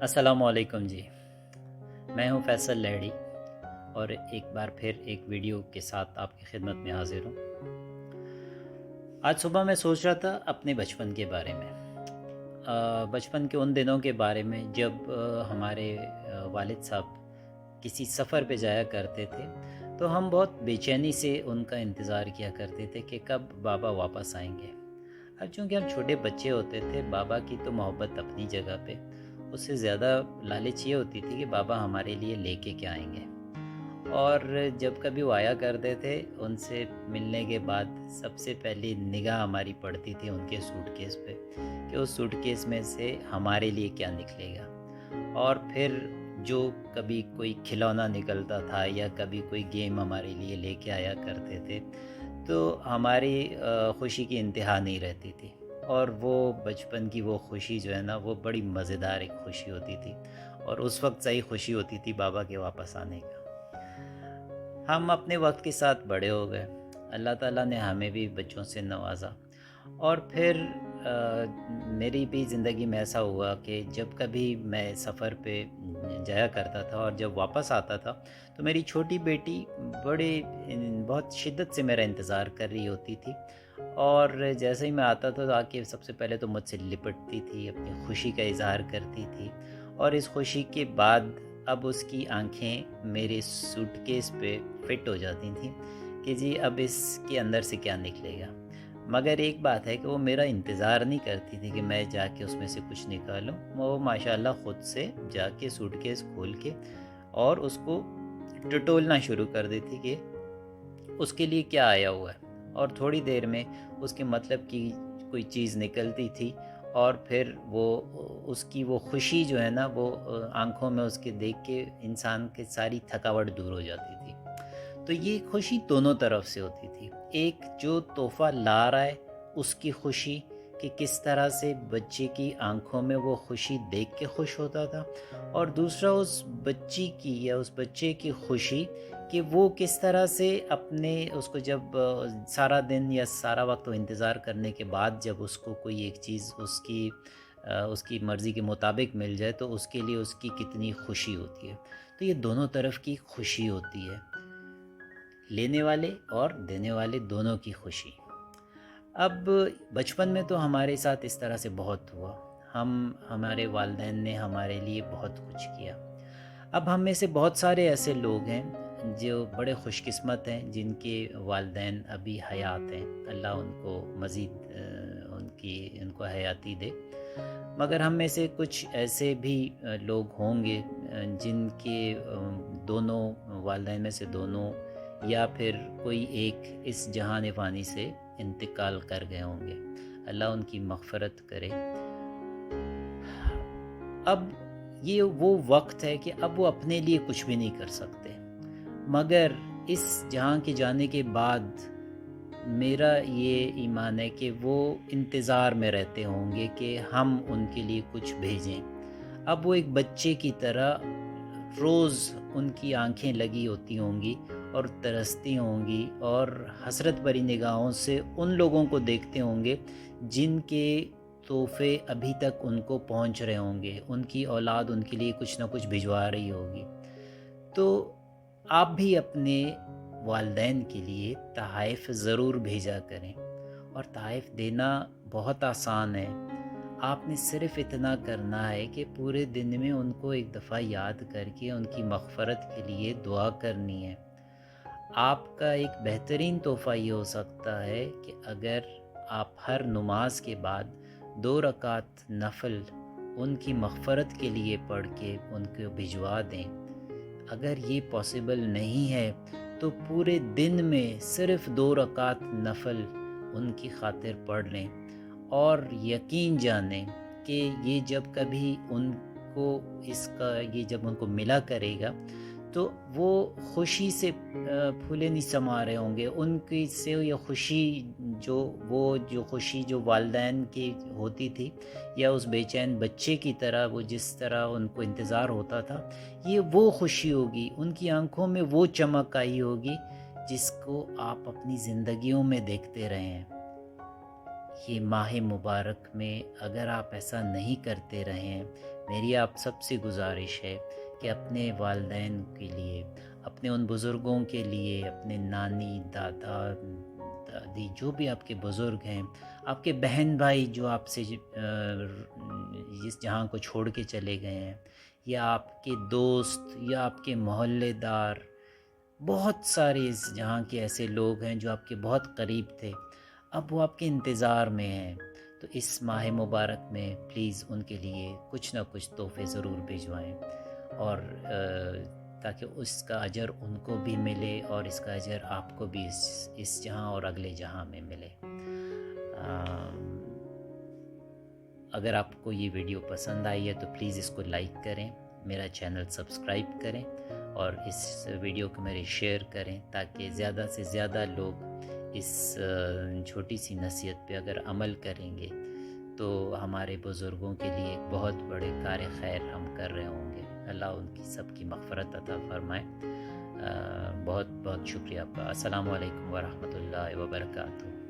السلام علیکم جی، میں ہوں فیصل لہڑی اور ایک بار پھر ایک ویڈیو کے ساتھ آپ کی خدمت میں حاضر ہوں۔ آج صبح میں سوچ رہا تھا اپنے بچپن کے بارے میں، بچپن کے ان دنوں کے بارے میں جب ہمارے والد صاحب کسی سفر پہ جایا کرتے تھے تو ہم بہت بے چینی سے ان کا انتظار کیا کرتے تھے کہ کب بابا واپس آئیں گے۔ اب چونکہ ہم چھوٹے بچے ہوتے تھے، بابا کی تو محبت اپنی جگہ پہ، اس سے زیادہ لالچ یہ ہوتی تھی کہ بابا ہمارے لیے لے کے کیا آئیں گے۔ اور جب کبھی وہ آیا کرتے تھے، ان سے ملنے کے بعد سب سے پہلی نگاہ ہماری پڑتی تھی ان کے سوٹ کیس پہ کہ اس سوٹ کیس میں سے ہمارے لیے کیا نکلے گا۔ اور پھر جو کبھی کوئی کھلونا نکلتا تھا یا کبھی کوئی گیم ہمارے لیے لے کے آیا کرتے تھے تو ہماری خوشی کی انتہا نہیں رہتی تھی۔ اور وہ بچپن کی وہ خوشی جو ہے نا، وہ بڑی مزیدار ایک خوشی ہوتی تھی، اور اس وقت صحیح خوشی ہوتی تھی بابا کے واپس آنے کا۔ ہم اپنے وقت کے ساتھ بڑے ہو گئے، اللہ تعالیٰ نے ہمیں بھی بچوں سے نوازا، اور پھر میری بھی زندگی میں ایسا ہوا کہ جب کبھی میں سفر پہ جایا کرتا تھا اور جب واپس آتا تھا تو میری چھوٹی بیٹی بہت شدت سے میرا انتظار کر رہی ہوتی تھی، اور جیسے ہی میں آتا تھا تو آ کے سب سے پہلے تو مجھ سے لپٹتی تھی، اپنی خوشی کا اظہار کرتی تھی، اور اس خوشی کے بعد اب اس کی آنکھیں میرے سوٹ کیس پہ فٹ ہو جاتی تھیں کہ جی اب اس کے اندر سے کیا نکلے گا۔ مگر ایک بات ہے کہ وہ میرا انتظار نہیں کرتی تھی کہ میں جا کے اس میں سے کچھ نکالوں، وہ ماشاءاللہ خود سے جا کے سوٹ کیس کھول کے اور اس کو ٹٹولنا شروع کر دیتی کہ اس کے لیے کیا آیا ہوا ہے، اور تھوڑی دیر میں اس کے مطلب کی کوئی چیز نکلتی تھی، اور پھر وہ اس کی وہ خوشی جو ہے نا، وہ آنکھوں میں اس کے دیکھ کے انسان کی ساری تھکاوٹ دور ہو جاتی تھی۔ تو یہ خوشی دونوں طرف سے ہوتی تھی، ایک جو تحفہ لا رہا ہے اس کی خوشی کہ کس طرح سے بچے کی آنکھوں میں وہ خوشی دیکھ کے خوش ہوتا تھا، اور دوسرا اس بچی کی یا اس بچے کی خوشی کہ وہ کس طرح سے اپنے اس کو جب سارا دن یا سارا وقت وہ انتظار کرنے کے بعد جب اس کو کوئی ایک چیز اس کی مرضی کے مطابق مل جائے تو اس کے لیے اس کی کتنی خوشی ہوتی ہے۔ تو یہ دونوں طرف کی خوشی ہوتی ہے، لینے والے اور دینے والے دونوں کی خوشی۔ اب بچپن میں تو ہمارے ساتھ اس طرح سے بہت ہوا، ہمارے والدین نے ہمارے لیے بہت کچھ کیا۔ اب ہم میں سے بہت سارے ایسے لوگ ہیں جو بڑے خوش قسمت ہیں جن کے والدین ابھی حیات ہیں، اللہ ان کو مزید ان کو حیاتی دے۔ مگر ہم میں سے کچھ ایسے بھی لوگ ہوں گے جن کے دونوں والدین میں سے دونوں یا پھر کوئی ایک اس جہان فانی سے انتقال کر گئے ہوں گے، اللہ ان کی مغفرت کرے۔ اب یہ وہ وقت ہے کہ اب وہ اپنے لیے کچھ بھی نہیں کر سکتے، مگر اس جہاں کے جانے کے بعد میرا یہ ایمان ہے کہ وہ انتظار میں رہتے ہوں گے کہ ہم ان کے لیے کچھ بھیجیں۔ اب وہ ایک بچے کی طرح روز ان کی آنکھیں لگی ہوتی ہوں گی اور ترستی ہوں گی، اور حسرت بھری نگاہوں سے ان لوگوں کو دیکھتے ہوں گے جن کے تحفے ابھی تک ان کو پہنچ رہے ہوں گے، ان کی اولاد ان کے لیے کچھ نہ کچھ بھجوا رہی ہوگی۔ تو آپ بھی اپنے والدین کے لیے تحائف ضرور بھیجا کریں، اور تحائف دینا بہت آسان ہے۔ آپ نے صرف اتنا کرنا ہے کہ پورے دن میں ان کو ایک دفعہ یاد کر کے ان کی مغفرت کے لیے دعا کرنی ہے۔ آپ کا ایک بہترین تحفہ یہ ہو سکتا ہے کہ اگر آپ ہر نماز کے بعد 2 رکعت نفل ان کی مغفرت کے لیے پڑھ کے ان کو بھجوا دیں۔ اگر یہ پاسبل نہیں ہے تو پورے دن میں صرف 2 رکعت نفل ان کی خاطر پڑھ لیں، اور یقین جانیں کہ یہ جب کبھی ان کو یہ جب ان کو ملا کرے گا تو وہ خوشی سے پھولے نہیں سما رہے ہوں گے۔ ان کی سے یہ خوشی جو خوشی جو والدین کی ہوتی تھی، یا اس بے چین بچے کی طرح وہ جس طرح ان کو انتظار ہوتا تھا، یہ وہ خوشی ہوگی، ان کی آنکھوں میں وہ چمک آئی ہوگی جس کو آپ اپنی زندگیوں میں دیکھتے رہے ہیں۔ یہ ماہ مبارک میں اگر آپ ایسا نہیں کرتے رہے ہیں، میری آپ سب سے گزارش ہے کہ اپنے والدین کے لیے، اپنے ان بزرگوں کے لیے، اپنے نانی، دادا، دادی، جو بھی آپ کے بزرگ ہیں، آپ کے بہن بھائی جو آپ سے اس جہاں کو چھوڑ کے چلے گئے ہیں، یا آپ کے دوست، یا آپ کے محلے دار، بہت سارے اس جہاں کے ایسے لوگ ہیں جو آپ کے بہت قریب تھے، اب وہ آپ کے انتظار میں ہیں. تو اس ماہ مبارک میں پلیز ان کے لیے کچھ نہ کچھ تحفے ضرور بھیجوائیں، اور تاکہ اس کا اجر ان کو بھی ملے اور اس کا اجر آپ کو بھی اس جہاں اور اگلے جہاں میں ملے. اگر آپ کو یہ ویڈیو پسند آئی ہے تو پلیز اس کو لائک کریں، میرا چینل سبسکرائب کریں، اور اس ویڈیو کو میرے شیئر کریں تاکہ زیادہ سے زیادہ لوگ اس چھوٹی سی نصیحت پہ اگر عمل کریں گے تو ہمارے بزرگوں کے لیے ایک بہت بڑے کار خیر ہم کر رہے ہوں گے. اللہ ان کی سب کی مغفرت عطا فرمائے. بہت بہت شکریہ آپ کا. السلام علیکم ورحمۃ اللہ وبرکاتہ.